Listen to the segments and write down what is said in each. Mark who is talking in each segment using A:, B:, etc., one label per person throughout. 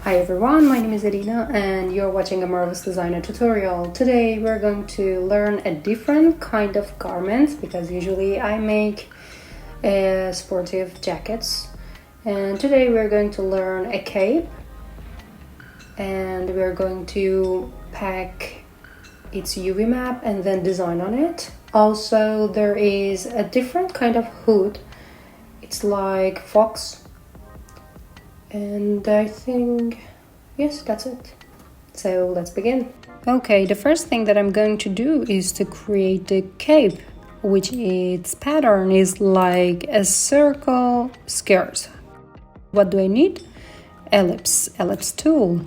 A: Hi everyone, my name is Elina and you're watching a Marvelous Designer tutorial. Today we're going to learn a different kind of garments because usually I make sportive jackets, and today we're going to learn a cape and we're going to pack its UV map and then design on it. Also there is a different kind of hood, it's like fox. And I think, yes, that's it. So let's begin. Okay, the first thing that I'm going to do is to create the cape, which its pattern is like a circle skirt. What do I need? Ellipse tool.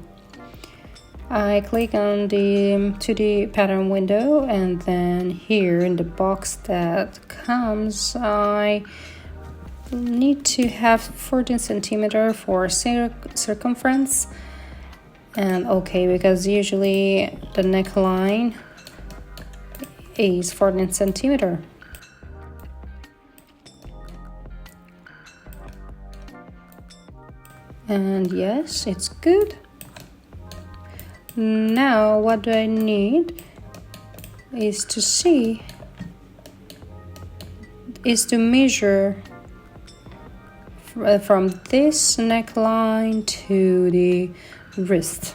A: I click on the 2D pattern window, and then here in the box that comes, I need to have 14 centimeter for circumference, and okay, because usually the neckline is 14 centimeter. And yes, it's good. Now what do I need is to measure from this neckline to the wrist.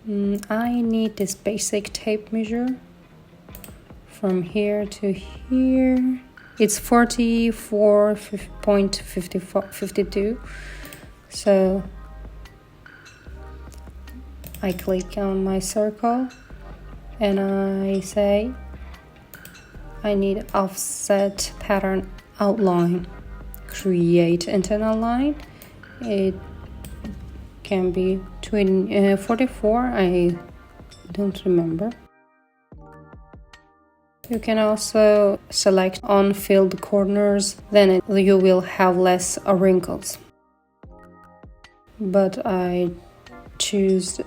A: I need this basic tape measure from here to here. It's 44.52. So I click on my circle and I say I need offset pattern outline, create internal line. It can be 44, I don't remember. You can also select unfilled corners, then you will have less wrinkles. But I choose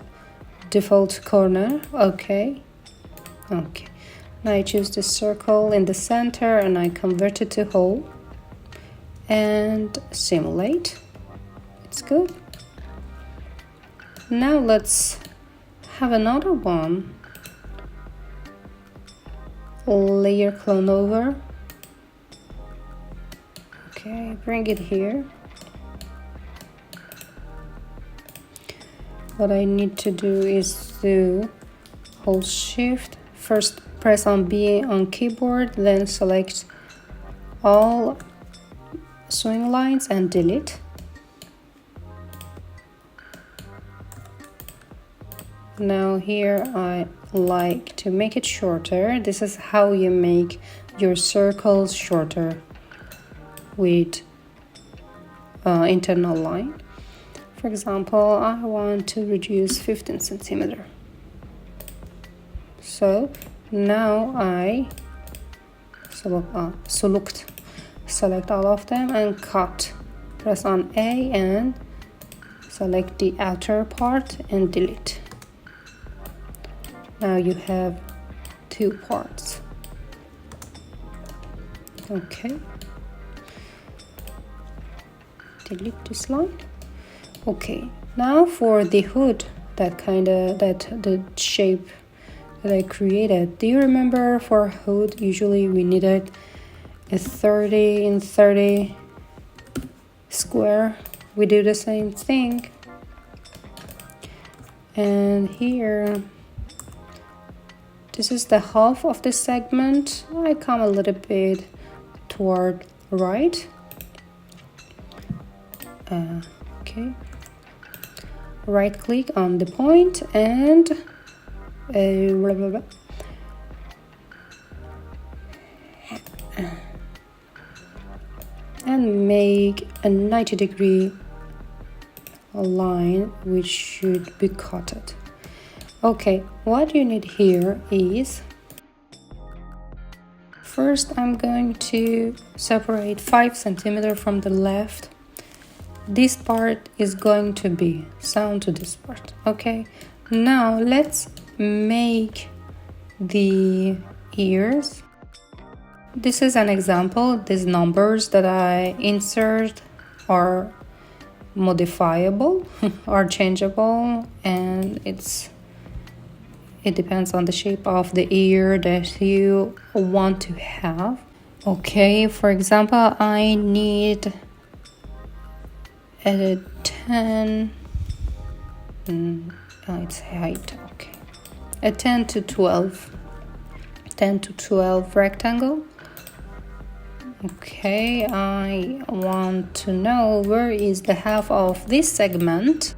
A: default corner. Okay. I choose the circle in the center and I convert it to hole and simulate. It's good. Now let's have another one. Layer clone over. Okay, bring it here. What I need to do is to hold shift. First press on B on keyboard, then select all swing lines and delete. Now here I like to make it shorter. This is how you make your circles shorter with internal line. For example, I want to reduce 15 centimeter. So now I select all of them and cut. Press on A and select the outer part and delete. Now you have two parts. Okay. Delete this line. Okay. Now for the hood, the shape that I created. Do you remember for hood usually we needed a 30 in 30 square? We do the same thing. And here, this is the half of the segment. I come a little bit toward right. Okay. Right click on the point and and make a 90-degree line which should be cutted. Okay, what you need here is, first I'm going to separate 5 centimeters from the left. This part is going to be sewn to this part. Okay, now let's make the ears. This is an example. These numbers that I insert are modifiable or changeable, and it depends on the shape of the ear that you want to have. Okay, for example, I need a 10, it's height, okay, a 10 to 12 rectangle. Okay, I want to know where is the half of this segment.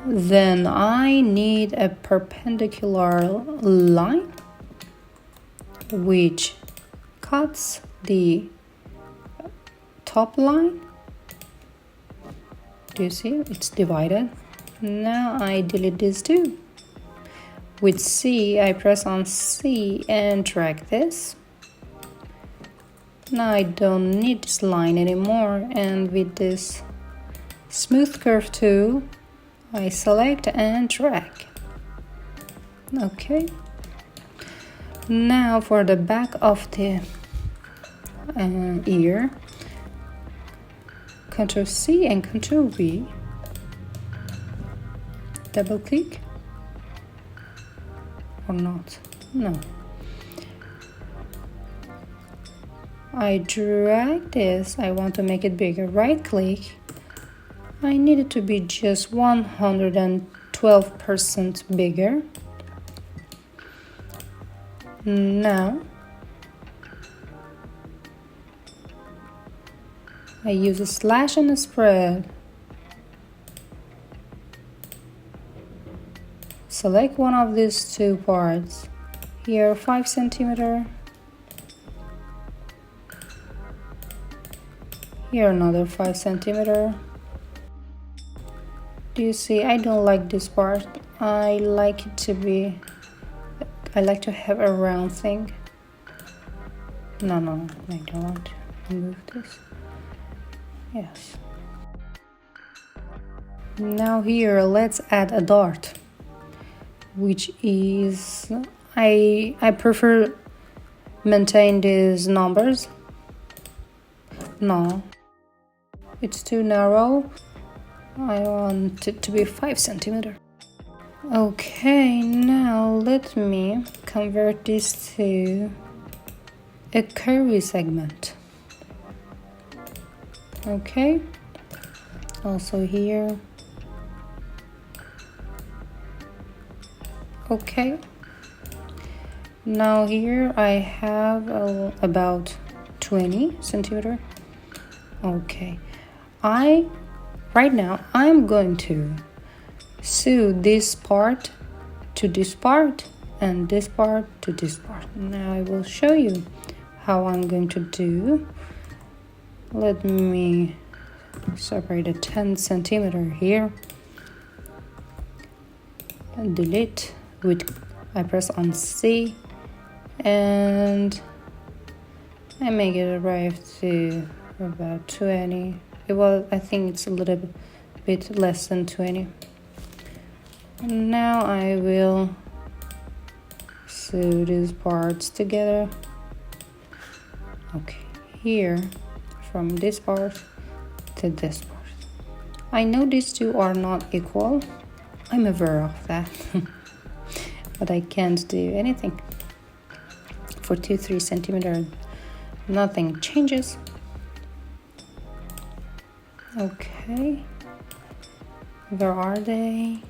A: Then I need a perpendicular line which cuts the top line. Do you see? It's divided. Now I delete this too. With C, I press on C and drag this. Now I don't need this line anymore, and with this smooth curve tool, I select and drag. Okay. Now for the back of the ear, Ctrl C and Ctrl V. Double click. Or not? No. I drag this. I want to make it bigger. Right click. I need it to be just 112% bigger. Now I use a slash and a spread. Select one of these two parts. Here 5 centimeter. Here another 5 centimeter. Do you see? I don't like this part. I like to have a round thing. No, I don't want to remove this. Yes. Now here, let's add a dart, which is, I prefer maintain these numbers. No, it's too narrow. I want it to be 5 centimeter. Okay, now let me convert this to a curvy segment. Okay, also here. Okay, now here I have about 20 centimeter. Okay, right now I'm going to sew this part to this part and this part to this part. Now I will show you how I'm going to do. Let me separate a 10 centimeter here and delete. I press on C and I make it arrive to about 20. I think it's a little bit less than 20. Now I will sew these parts together. Okay, here from this part to this part. I know these two are not equal. I'm aware of that. But I can't do anything. For 2-3 centimeter, nothing changes. Okay, where are they?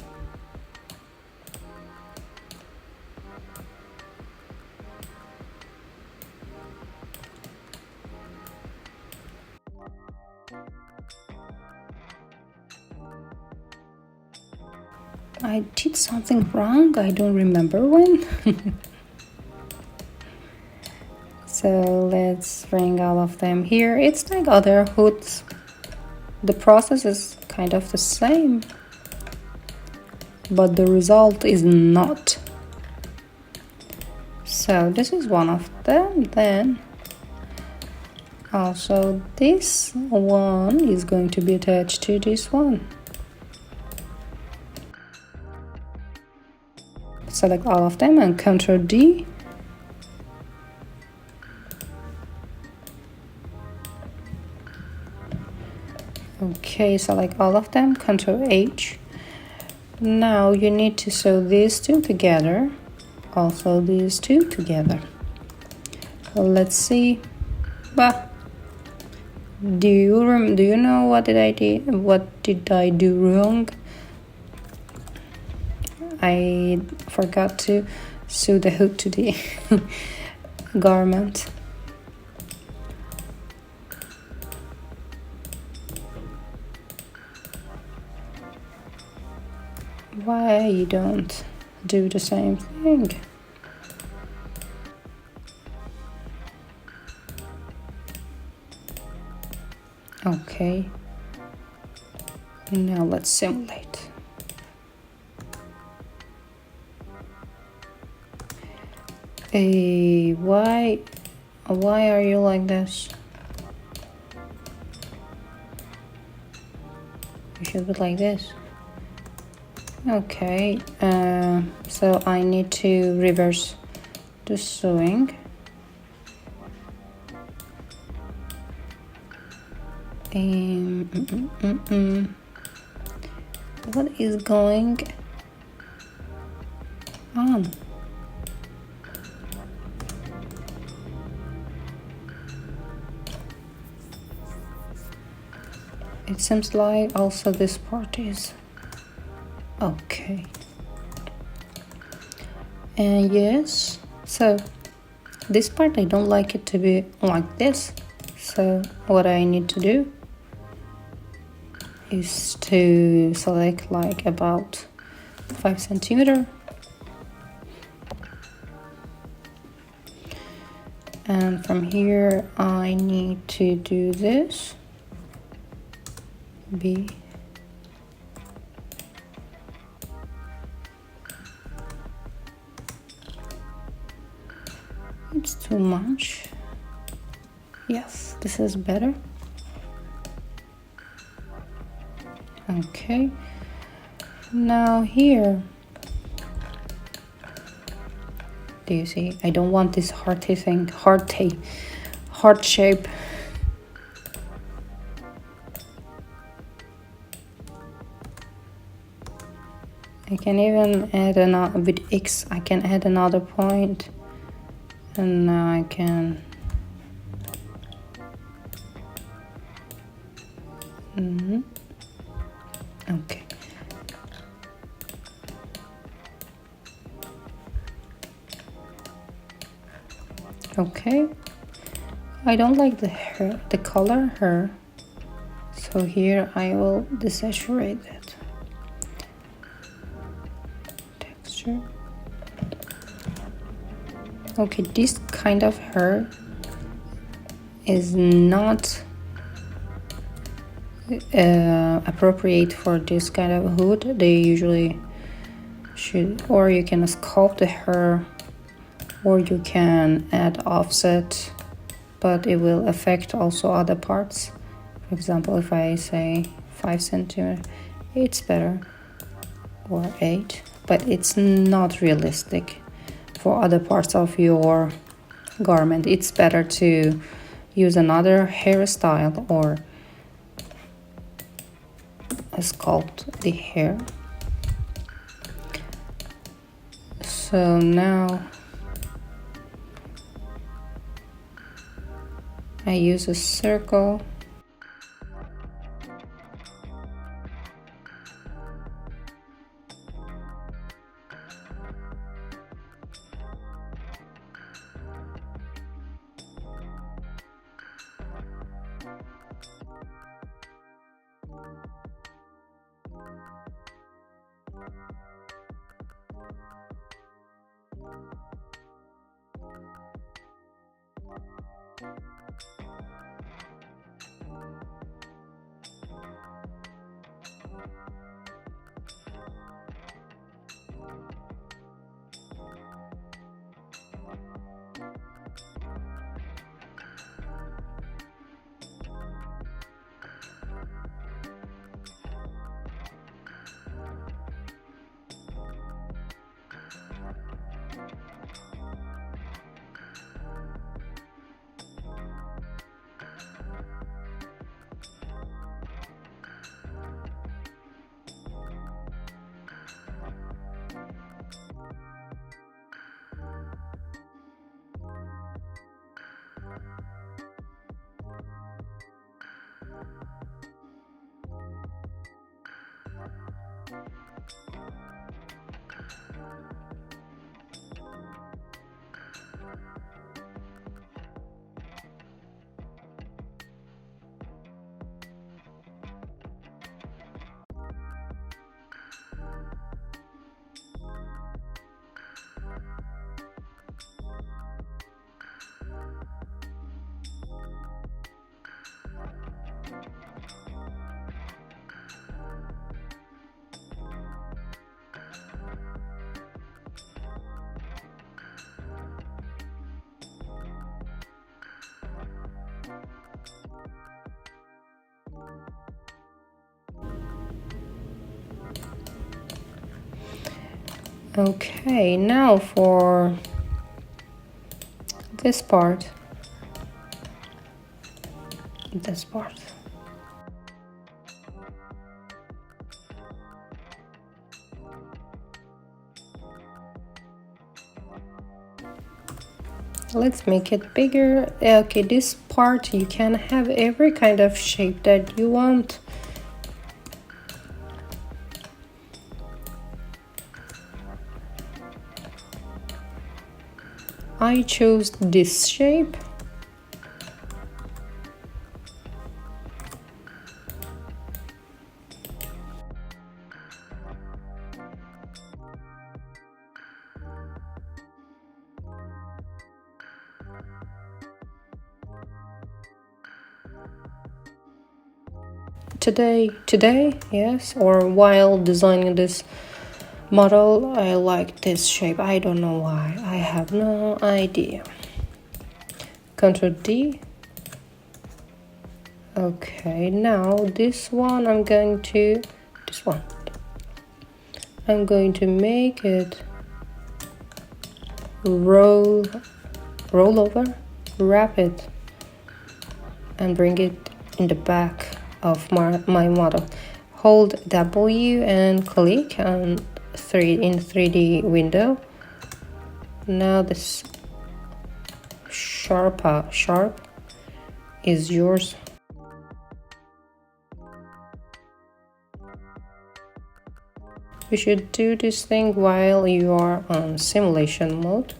A: I did something wrong, I don't remember when. So let's bring all of them here. It's like other hoods. The process is kind of the same, but the result is not. So this is one of them. Then also this one is going to be attached to this one. Select all of them and Ctrl D. Okay, select all of them, Ctrl H. Now you need to sew these two together, also these two together. So let's see. Bah. Do you know what did I do wrong? I forgot to sew the hood to the garment. Why you don't do the same thing? Okay. Now let's simulate. Why are you like this? You should be like this. Okay, so I need to reverse the sewing. What is going on? It seems like also this part is okay. And yes, so this part I don't like it to be like this. So what I need to do is to select like about 5 centimeters. And from here I need to do this. B. It's too much. Yes, this is better. Okay. Now here. Do you see? I don't want this heart shape. I can even add another with X. I can add another point, and now I can. Okay. Okay. I don't like the color here, so here I will desaturate it. Texture. Okay, this kind of hair is not appropriate for this kind of hood. They usually should, or you can sculpt the hair, or you can add offset, but it will affect also other parts. For example, if I say 5 centimeters, it's better, or 8, but it's not realistic for other parts of your garment. It's better to use another hairstyle or sculpt the hair. So now I use a circle. Okay, now for this part. Let's make it bigger. Okay, this part you can have every kind of shape that you want. I chose this shape. Today, yes, or while designing this model, I like this shape. I don't know why. I have no idea. Ctrl D. Okay, now this one I'm going to make it roll over, wrap it, and bring it in the back of my model. Hold W and click on 3D window. Now this sharp is yours. You should do this thing while you are on simulation mode.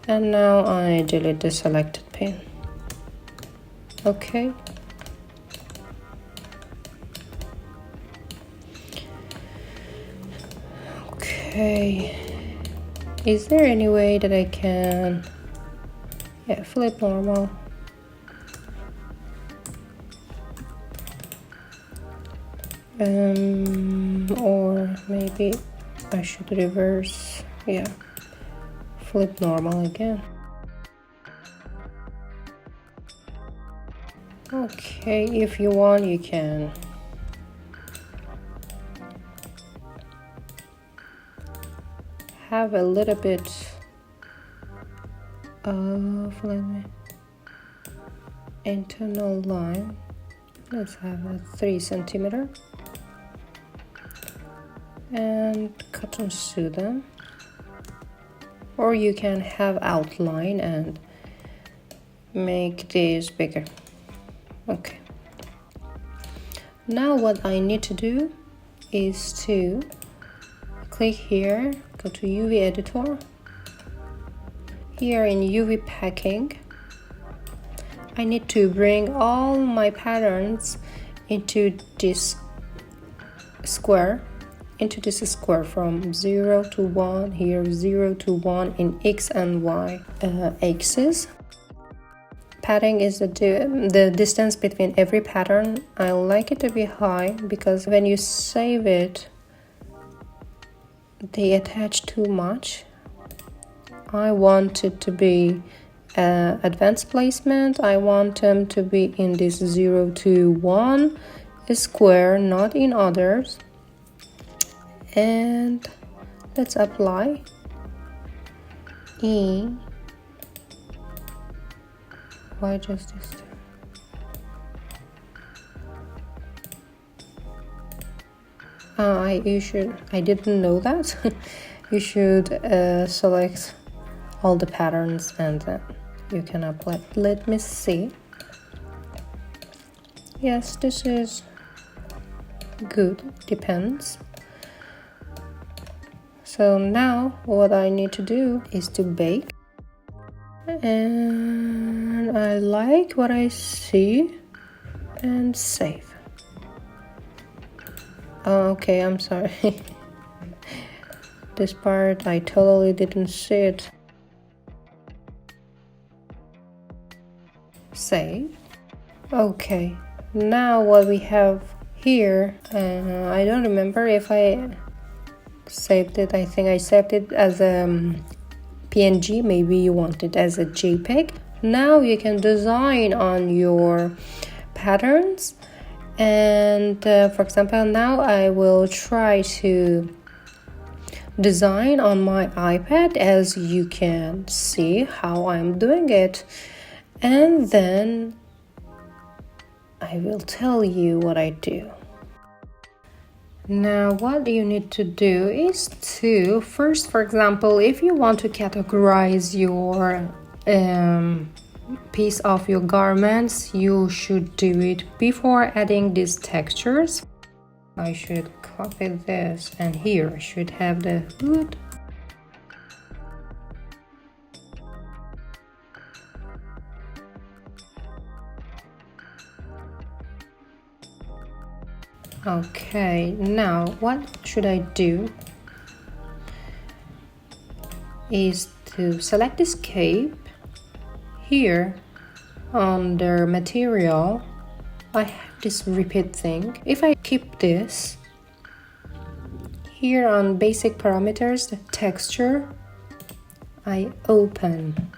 A: And now I delete the selected pin. Okay. Okay. Is there any way that I can flip normal? Or maybe I should reverse, flip normal again. Okay, if you want, you can have a little bit of internal line. Let's have a 3 centimeter. And cut and sew them, or you can have outline and make this bigger. Okay, now what I need to do is to click here, go to UV editor, here in UV packing I need to bring all my patterns into this square from 0 to 1, here 0 to 1 in X and Y axis. Padding is the distance between every pattern. I like it to be high because when you save it, they attach too much. I want it to be advanced placement. I want them to be in this 0 to 1 square, not in others. And let's apply in. Why just this? I didn't know that. You should select all the patterns and then you can apply. Let me see. Yes, this is good. Depends. So now what I need to do is to bake, and I like what I see, and save. Oh, okay, I'm sorry. This part I totally didn't see it. Save. Okay, now what we have here, I don't remember if I saved it. I think I saved it as a PNG. Maybe you want it as a JPEG. Now you can design on your patterns. And for example, now I will try to design on my iPad, as you can see how I'm doing it, and then I will tell you what I do. Now what you need to do is to first, for example, if you want to categorize your piece of your garments, you should do it before adding these textures. I should copy this, and here I should have the hood. Okay, now what should I do is to select this cape. Here under material I have this repeat thing. If I keep this here on basic parameters, the texture, I open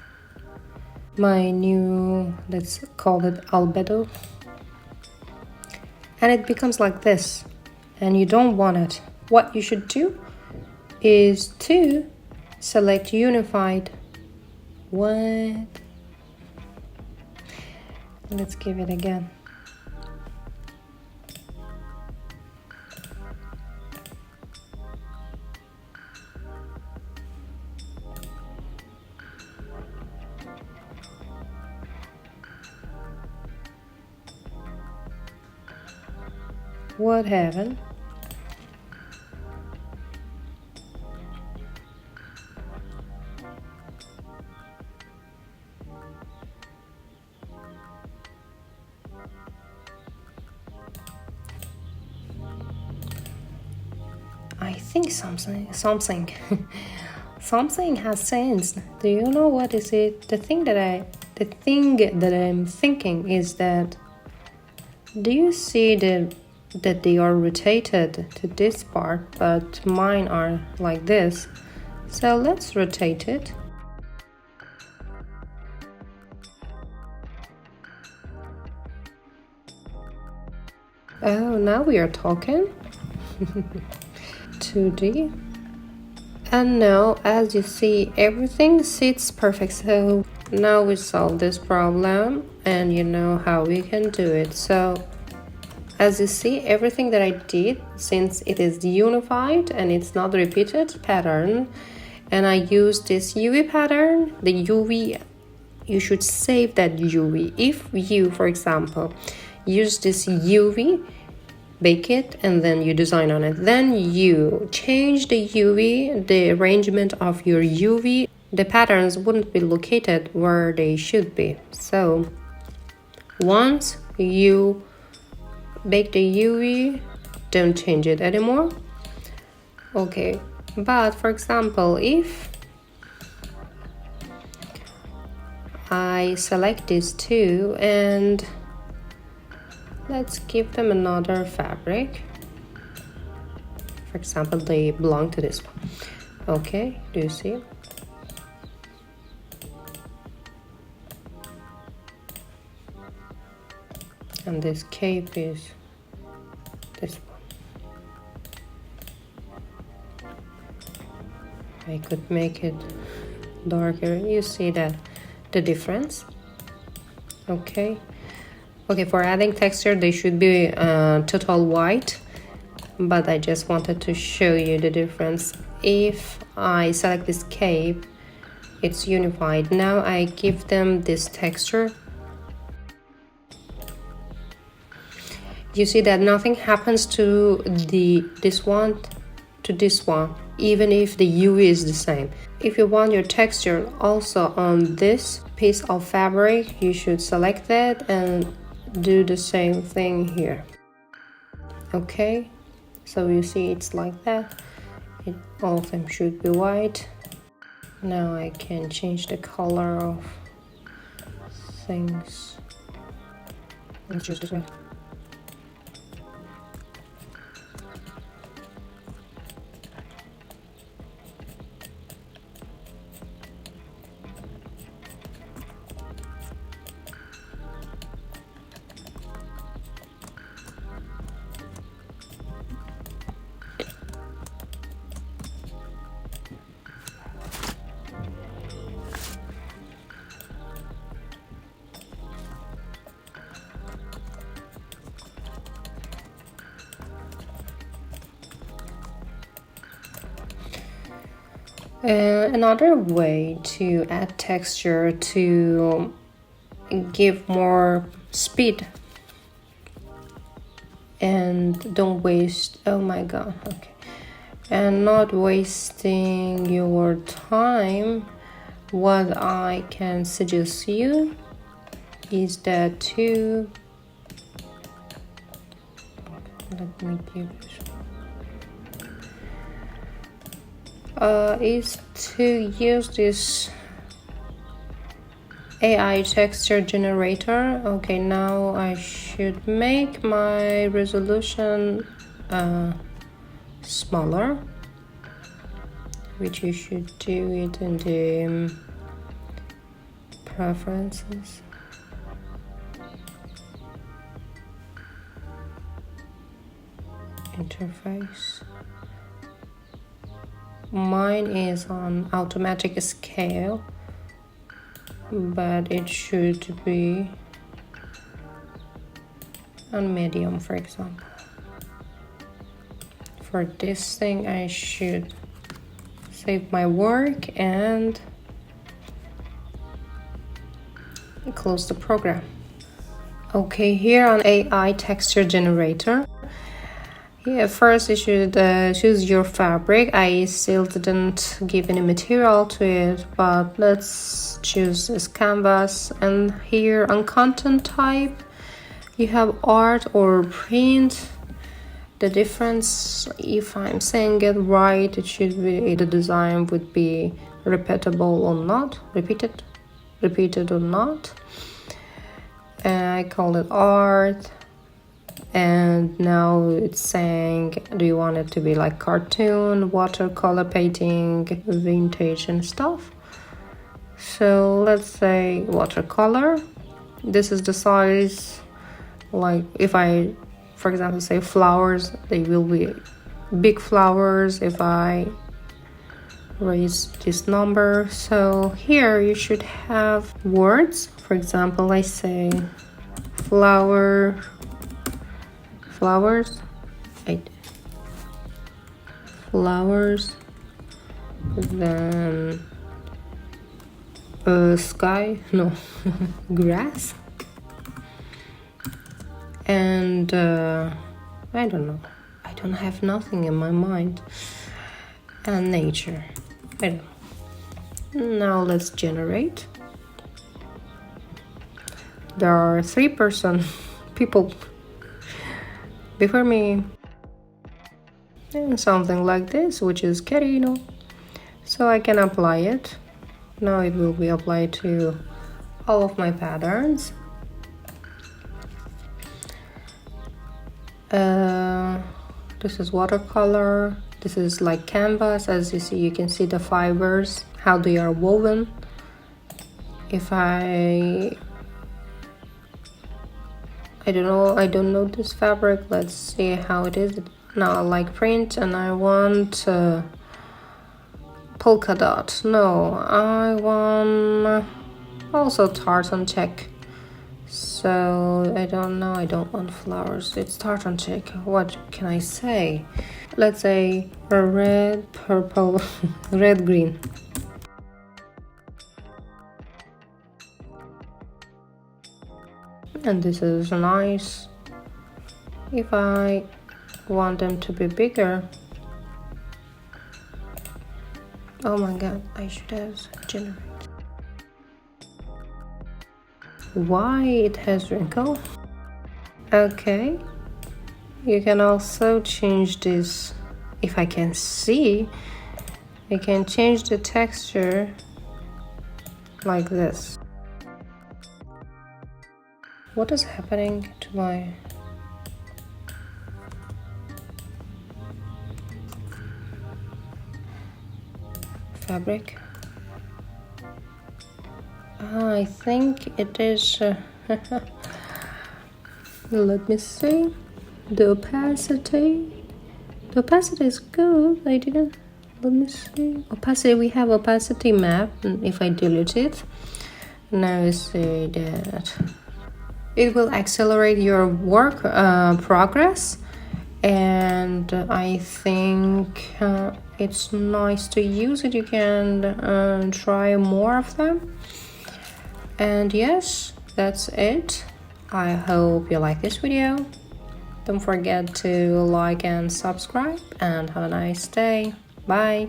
A: my new, let's call it albedo, and it becomes like this, and you don't want it. What you should do is to select unified. What? Let's give it again. What happened? I think something something has changed. Do you know what is it? The thing that I'm thinking is that, do you see that they are rotated to this part, but mine are like this? So let's rotate it. Oh, now we are talking. 2D. And now, as you see, everything sits perfect. So now we solve this problem, and you know how we can do it. So as you see, everything that I did, since it is unified and it's not repeated pattern, and I use this UV pattern, the UV, you should save that UV. If you, for example, use this UV, bake it, and then you design on it, then you change the UV, the arrangement of your UV, the patterns wouldn't be located where they should be. So once you bake the UV, don't change it anymore. Okay, but for example, if I select these two and let's give them another fabric, for example, they belong to this one. Okay, do you see? And this cape is this one. I could make it darker. You see that the difference? Okay. Okay, for adding texture, they should be total white, but I just wanted to show you the difference. If I select this cape, it's unified. Now I give them this texture. You see that nothing happens to this one to this one, even if the UV is the same. If you want your texture also on this piece of fabric, you should select that and do the same thing here. Okay, so you see it's like that. All of them should be white. Now I can change the color of things. Let's choose this one. Another way to add texture to give more speed and don't waste, oh my god, okay, and not wasting your time, what I can suggest you is that to let me give is to use this AI texture generator. Okay, now I should make my resolution smaller, which you should do it in the preferences. Interface. Mine is on automatic scale, but it should be on medium, for example. For this thing, I should save my work and close the program. Okay, here on AI texture generator, yeah, first you should choose your fabric. I still didn't give any material to it, but let's choose this canvas. And here on content type, you have art or print. The difference, if I'm saying it right, it should be the design would be repeatable or not, repeated or not. I call it art. And now it's saying, do you want it to be like cartoon, watercolor painting, vintage and stuff? So let's say watercolor. This is the size. Like if I, for example, say flowers, they will be big flowers if I raise this number. So here you should have words. For example, I say flowers, then sky, no, grass, and I don't know, I don't have nothing in my mind, and nature, I don't know. Now let's generate. There are 3 people before me, and something like this, which is carino. So I can apply it. Now it will be applied to all of my patterns. This is watercolor. This is like canvas. As you see, you can see the fibers, how they are woven. If I don't know this fabric. Let's see how it is. Now I like print and I want polka dot. No, I want also tartan check. So I don't know, I don't want flowers. It's tartan check. What can I say? Let's say red, purple, red, green. And this is nice. If I want them to be bigger, oh my god, I should have generate. Why it has wrinkle? Okay, you can also change this. If I can see, I can change the texture like this. What is happening to my fabric? I think it is let me see, the opacity is good. I didn't, let me see, opacity, we have opacity map, and if I delete it, now you see that it will accelerate your work progress, and I think It's nice to use it. You can try more of them. And yes, that's it. I hope you like this video. Don't forget to like and subscribe, and have a nice day. Bye.